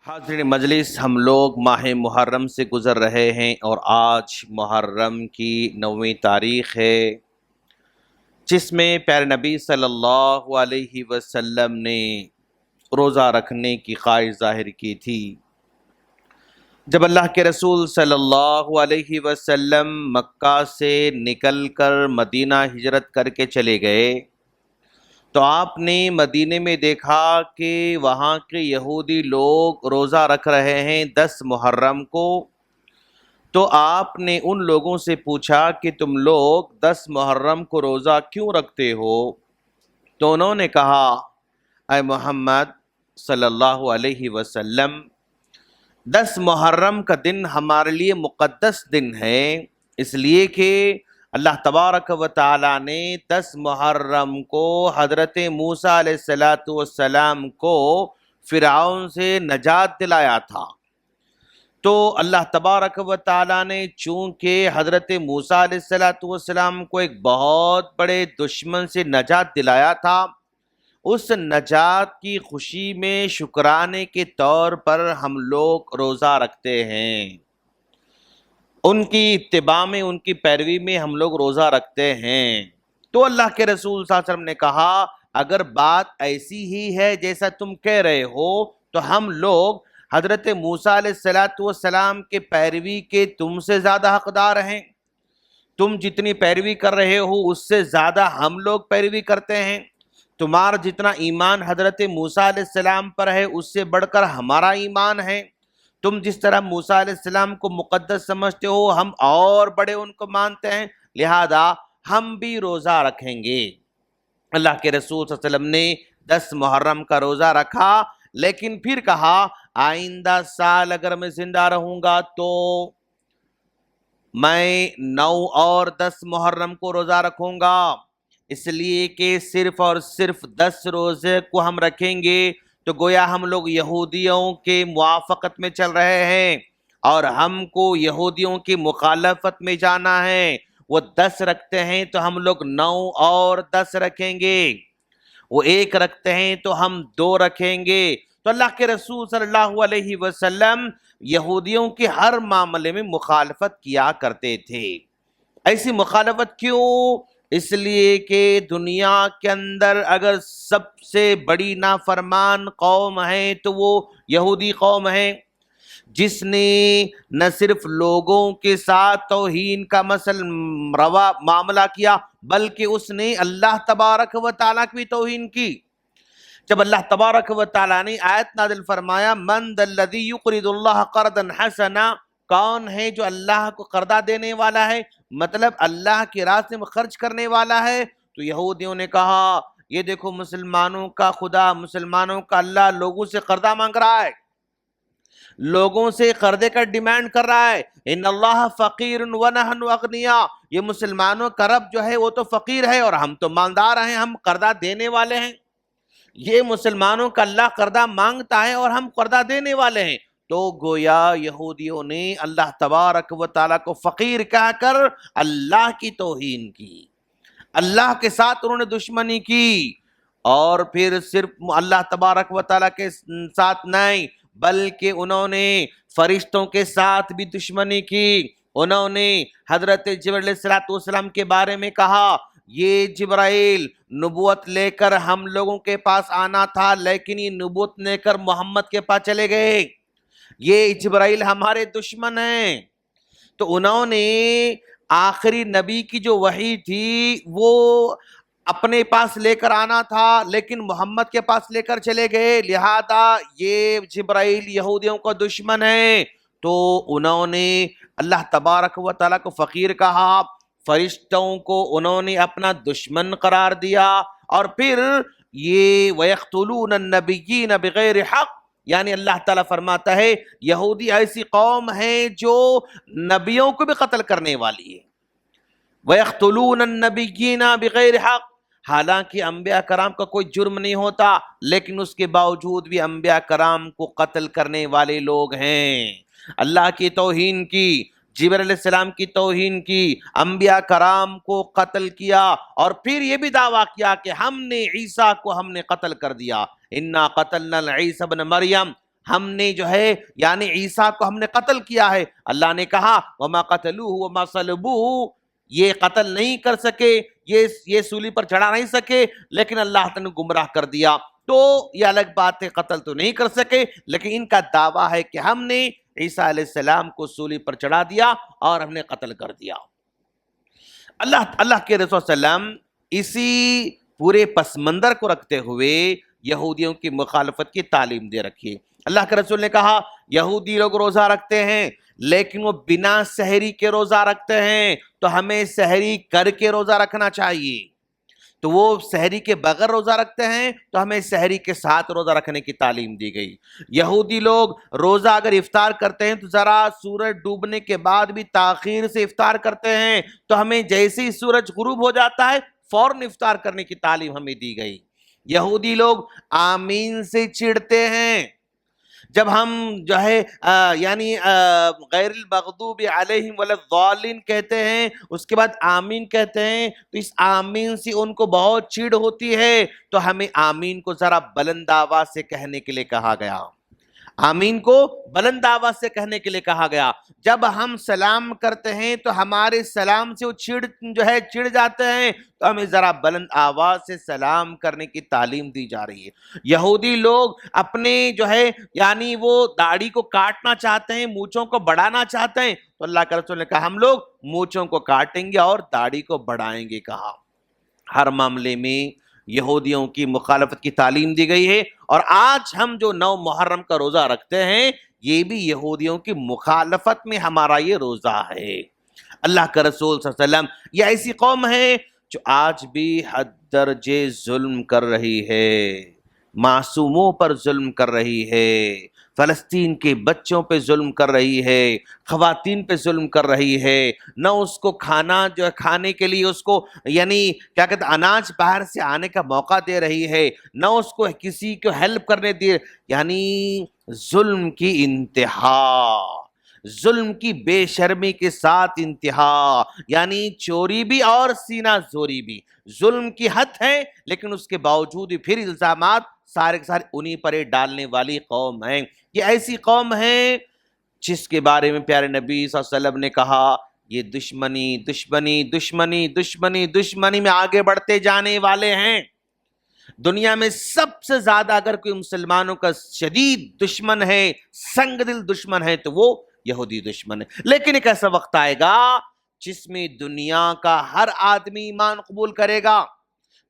حاضرین مجلس، ہم لوگ ماہ محرم سے گزر رہے ہیں اور آج محرم کی 9ویں تاریخ ہے، جس میں پیارے نبی صلی اللہ علیہ وسلم نے روزہ رکھنے کی خواہش ظاہر کی تھی۔ جب اللہ کے رسول صلی اللہ علیہ وسلم مکہ سے نکل کر مدینہ ہجرت کر کے چلے گئے تو آپ نے مدینے میں دیکھا کہ وہاں کے یہودی لوگ روزہ رکھ رہے ہیں 10 محرم کو۔ تو آپ نے ان لوگوں سے پوچھا کہ تم لوگ 10 محرم کو روزہ کیوں رکھتے ہو؟ تو انہوں نے کہا، اے محمد صلی اللہ علیہ وسلم، 10 محرم کا دن ہمارے لیے مقدس دن ہے، اس لیے کہ اللہ تبارک و تعالیٰ نے 10 محرم کو حضرت موسیٰ علیہ السلام کو فرعون سے نجات دلایا تھا۔ تو اللہ تبارک و تعالیٰ نے چونکہ حضرت موسیٰ علیہ السلام کو ایک بہت بڑے دشمن سے نجات دلایا تھا، اس نجات کی خوشی میں شکرانے کے طور پر ہم لوگ روزہ رکھتے ہیں، ان کی اتباع میں، ان کی پیروی میں ہم لوگ روزہ رکھتے ہیں۔ تو اللہ کے رسول صلی اللہ علیہ وسلم نے کہا، اگر بات ایسی ہی ہے جیسا تم کہہ رہے ہو تو ہم لوگ حضرت موسیٰ علیہ السلام کے پیروی کے تم سے زیادہ حقدار ہیں، تم جتنی پیروی کر رہے ہو اس سے زیادہ ہم لوگ پیروی کرتے ہیں، تمہارا جتنا ایمان حضرت موسیٰ علیہ السلام پر ہے اس سے بڑھ کر ہمارا ایمان ہے، تم جس طرح موسیٰ علیہ السلام کو مقدس سمجھتے ہو ہم اور بڑے ان کو مانتے ہیں، لہذا ہم بھی روزہ رکھیں گے۔ اللہ کے رسول صلی اللہ علیہ وسلم نے 10 محرم کا روزہ رکھا، لیکن پھر کہا آئندہ سال اگر میں زندہ رہوں گا تو میں 9 اور 10 محرم کو روزہ رکھوں گا، اس لیے کہ صرف اور صرف 10 روزے کو ہم رکھیں گے تو گویا ہم لوگ یہودیوں کے موافقت میں چل رہے ہیں اور ہم کو یہودیوں کی مخالفت میں جانا ہے۔ وہ 10 رکھتے ہیں تو ہم لوگ 9 اور 10 رکھیں گے، وہ 1 رکھتے ہیں تو ہم 2 رکھیں گے۔ تو اللہ کے رسول صلی اللہ علیہ وسلم یہودیوں کے ہر معاملے میں مخالفت کیا کرتے تھے۔ ایسی مخالفت کیوں؟ اس لیے کہ دنیا کے اندر اگر سب سے بڑی نافرمان قوم ہے تو وہ یہودی قوم ہے، جس نے نہ صرف لوگوں کے ساتھ توہین کا روا معاملہ کیا بلکہ اس نے اللہ تبارک و تعالیٰ کی بھی توہین کی۔ جب اللہ تبارک و تعالیٰ نے آیت نازل فرمایا من ذا الذی یقرض اللہ قرضا حسنا، کون ہے جو اللہ کو قرضہ دینے والا ہے، مطلب اللہ کے راستے میں خرچ کرنے والا ہے، تو یہودیوں نے کہا یہ دیکھو مسلمانوں کا خدا، مسلمانوں کا اللہ لوگوں سے قرضہ مانگ رہا ہے، لوگوں سے قرضے کا ڈیمانڈ کر رہا ہے۔ ان اللہ فقیر ونحن اغنیاء، یہ مسلمانوں کا رب جو ہے وہ تو فقیر ہے اور ہم تو مالدار ہیں، ہم قرضہ دینے والے ہیں۔ یہ مسلمانوں کا اللہ قرضہ مانگتا ہے اور ہم قرضہ دینے والے ہیں، تو گویا یہودیوں نے اللہ تبارک و تعالیٰ کو فقیر کہہ کر اللہ کی توہین کی، اللہ کے ساتھ انہوں نے دشمنی کی، اور پھر صرف اللہ تبارک و تعالیٰ کے ساتھ نہیں بلکہ انہوں نے فرشتوں کے ساتھ بھی دشمنی کی۔ انہوں نے حضرت جبرائیل علیہ السلام کے بارے میں کہا یہ جبرائیل نبوت لے کر ہم لوگوں کے پاس آنا تھا لیکن یہ نبوت لے کر محمد کے پاس چلے گئے، یہ جبرائیل ہمارے دشمن ہیں۔ تو انہوں نے آخری نبی کی جو وحی تھی وہ اپنے پاس لے کر آنا تھا لیکن محمد کے پاس لے کر چلے گئے، لہذا یہ جبرائیل یہودیوں کا دشمن ہے۔ تو انہوں نے اللہ تبارک و تعالیٰ کو فقیر کہا، فرشتوں کو انہوں نے اپنا دشمن قرار دیا، اور پھر یہ وَيَقْتُلُونَ النَّبِيِّينَ بِغَيْرِ حق، یعنی اللہ تعالیٰ فرماتا ہے یہودی ایسی قوم ہے جو نبیوں کو بھی قتل کرنے والی ہے۔ وَيَقْتُلُونَ النَّبِيِّينَ بِغَيْرِ حق، حالانکہ انبیاء کرام کا کوئی جرم نہیں ہوتا لیکن اس کے باوجود بھی انبیاء کرام کو قتل کرنے والے لوگ ہیں۔ اللہ کی توہین کی، جبرائیل علیہ السلام کی توہین کی، انبیاء کرام کو قتل کیا، اور پھر یہ بھی دعویٰ کیا کہ ہم نے عیسیٰ کو ہم نے قتل کر دیا، انا قتلنا عیسی ابن مریم، ہم نے جو ہے یعنی عیسیٰ کو ہم نے قتل کیا ہے. اللہ نے کہا وما قتلوہ وما صلبوہ، یہ قتل نہیں کر سکے، یہ سولی پر چڑھا نہیں سکے، لیکن اللہ تعالیٰ نے گمراہ کر دیا. تو یہ الگ بات ہے، قتل تو نہیں کر سکے، لیکن ان کا دعویٰ ہے کہ ہم نے عیسیٰ علیہ السلام کو سولی پر چڑھا دیا اور ہم نے قتل کر دیا. اللہ کے رسول صلی اللہ علیہ وسلم اسی پورے پس منظر کو رکھتے ہوئے یہودیوں کی مخالفت کی تعلیم دے رکھی. اللہ کے رسول نے کہا یہودی لوگ روزہ رکھتے ہیں لیکن وہ بنا سحری کے روزہ رکھتے ہیں، تو ہمیں سحری کر کے روزہ رکھنا چاہیے. تو وہ سحری کے بغیر روزہ رکھتے ہیں تو ہمیں سحری کے ساتھ روزہ رکھنے کی تعلیم دی گئی. یہودی لوگ روزہ اگر افطار کرتے ہیں تو ذرا سورج ڈوبنے کے بعد بھی تاخیر سے افطار کرتے ہیں، تو ہمیں جیسے ہی سورج غروب ہو جاتا ہے فوراً افطار کرنے کی تعلیم ہمیں دی گئی. یہودی لوگ آمین سے چڑھتے ہیں، جب ہم جو ہے یعنی غیر المغضوب علیہم ولا الضالین کہتے ہیں، اس کے بعد آمین کہتے ہیں، تو اس آمین سے ان کو بہت چڑ ہوتی ہے، تو ہمیں آمین کو ذرا بلند آواز سے کہنے کے لیے کہا گیا. آمین کو بلند آواز سے کہنے کے لیے کہا گیا. جب ہم سلام کرتے ہیں تو ہمارے سلام سے وہ چڑ جاتے ہیں، تو ہمیں ذرا بلند آواز سے سلام کرنے کی تعلیم دی جا رہی ہے. یہودی لوگ اپنے جو ہے یعنی وہ داڑھی کو کاٹنا چاہتے ہیں، مونچھوں کو بڑھانا چاہتے ہیں، تو اللہ کے رسول نے کہا ہم لوگ مونچھوں کو کاٹیں گے اور داڑھی کو بڑھائیں گے. کہا ہر معاملے میں یہودیوں کی مخالفت کی تعلیم دی گئی ہے. اور آج ہم جو 9 محرم کا روزہ رکھتے ہیں یہ بھی یہودیوں کی مخالفت میں ہمارا یہ روزہ ہے. اللہ کا رسول صلی اللہ علیہ وسلم یہ ایسی قوم ہے جو آج بھی حد درجے ظلم کر رہی ہے، معصوموں پر ظلم کر رہی ہے، فلسطین کے بچوں پہ ظلم کر رہی ہے، خواتین پہ ظلم کر رہی ہے. نہ اس کو کھانا جو ہے کھانے کے لیے اس کو یعنی کیا کہتے اناج باہر سے آنے کا موقع دے رہی ہے، نہ اس کو کسی کو ہیلپ کرنے دے. یعنی ظلم کی انتہا، ظلم کی بے شرمی کے ساتھ انتہا، یعنی چوری بھی اور سینہ زوری بھی. ظلم کی حد ہے لیکن اس کے باوجود بھی پھر الزامات سارے کے سارے انہی پر ڈالنے والی قوم ہے. یہ ایسی قوم ہے جس کے بارے میں پیارے نبی صلی اللہ علیہ وسلم نے کہا یہ دشمنی دشمنی دشمنی دشمنی دشمنی میں آگے بڑھتے جانے والے ہیں. دنیا میں سب سے زیادہ اگر کوئی مسلمانوں کا شدید دشمن ہے، سنگ دل دشمن ہے، تو وہ یہودی دشمن ہے. لیکن ایک ایسا وقت آئے گا جس میں دنیا کا ہر آدمی ایمان قبول کرے گا.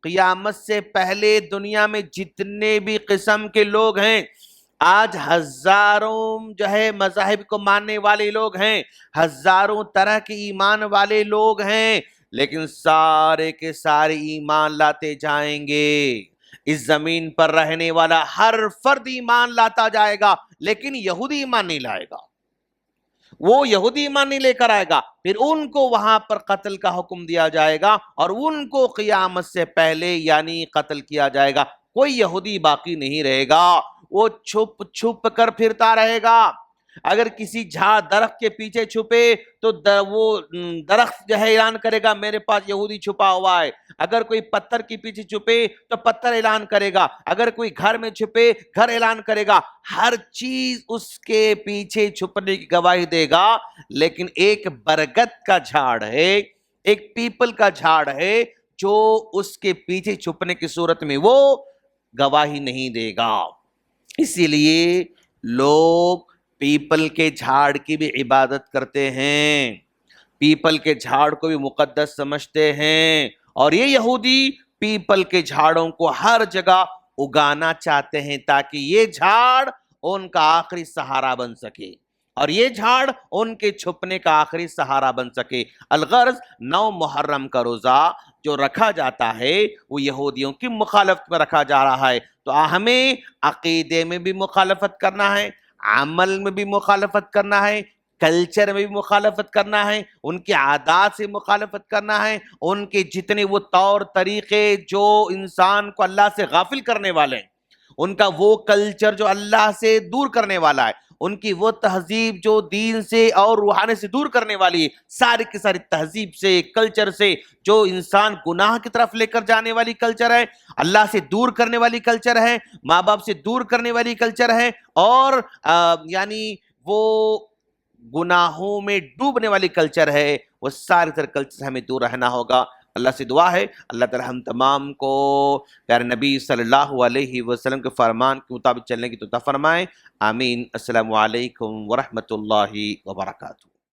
قیامت سے پہلے دنیا میں جتنے بھی قسم کے لوگ ہیں، آج ہزاروں جو ہے مذاہب کو ماننے والے لوگ ہیں، ہزاروں طرح کے ایمان والے لوگ ہیں، لیکن سارے کے سارے ایمان لاتے جائیں گے. اس زمین پر رہنے والا ہر فرد ایمان لاتا جائے گا، لیکن یہودی ایمان نہیں لائے گا. وہ یہودی ایمان نہیں لے کر آئے گا. پھر ان کو وہاں پر قتل کا حکم دیا جائے گا اور ان کو قیامت سے پہلے یعنی قتل کیا جائے گا. کوئی یہودی باقی نہیں رہے گا، وہ چھپ چھپ کر پھرتا رہے گا. اگر کسی درخت کے پیچھے چھپے تو وہ درخت جو ہے اعلان کرے گا میرے پاس یہودی چھپا ہوا ہے. اگر کوئی پتھر کے پیچھے چھپے تو پتھر اعلان کرے گا. اگر کوئی گھر میں چھپے گھر اعلان کرے گا. ہر چیز اس کے پیچھے چھپنے کی گواہی دے گا. لیکن ایک برگد کا جھاڑ ہے، ایک پیپل کا جھاڑ ہے جو اس کے پیچھے چھپنے کی صورت میں وہ گواہی نہیں دے گا. اسی لیے لوگ پیپل کے جھاڑ کی بھی عبادت کرتے ہیں، پیپل کے جھاڑ کو بھی مقدس سمجھتے ہیں. اور یہ یہودی پیپل کے جھاڑوں کو ہر جگہ اگانا چاہتے ہیں تاکہ یہ جھاڑ ان کا آخری سہارا بن سکے اور یہ جھاڑ ان کے چھپنے کا آخری سہارا بن سکے. الغرض 9 محرم کا روزہ جو رکھا جاتا ہے وہ یہودیوں کی مخالفت میں رکھا جا رہا ہے. تو ہمیں عقیدے میں بھی مخالفت کرنا ہے، عمل میں بھی مخالفت کرنا ہے، کلچر میں بھی مخالفت کرنا ہے، ان کے عادات سے مخالفت کرنا ہے، ان کے جتنے وہ طور طریقے جو انسان کو اللہ سے غافل کرنے والے ہیں ان کا وہ کلچر جو اللہ سے دور کرنے والا ہے، ان کی وہ تہذیب جو دین سے اور روحانی سے دور کرنے والی ہے، ساری کی ساری تہذیب سے، کلچر سے، جو انسان گناہ کی طرف لے کر جانے والی کلچر ہے، اللہ سے دور کرنے والی کلچر ہے، ماں باپ سے دور کرنے والی کلچر ہے، اور یعنی وہ گناہوں میں ڈوبنے والی کلچر ہے، وہ سارے تر کلچر سے ہمیں دور رہنا ہوگا۔ اللہ سے دعا ہے اللہ تعالی ہم تمام کو پیارے نبی صلی اللہ علیہ وسلم کے فرمان کے مطابق چلنے کی توفیق فرمائے، آمین۔ السلام علیکم ورحمۃ اللہ وبرکاتہ۔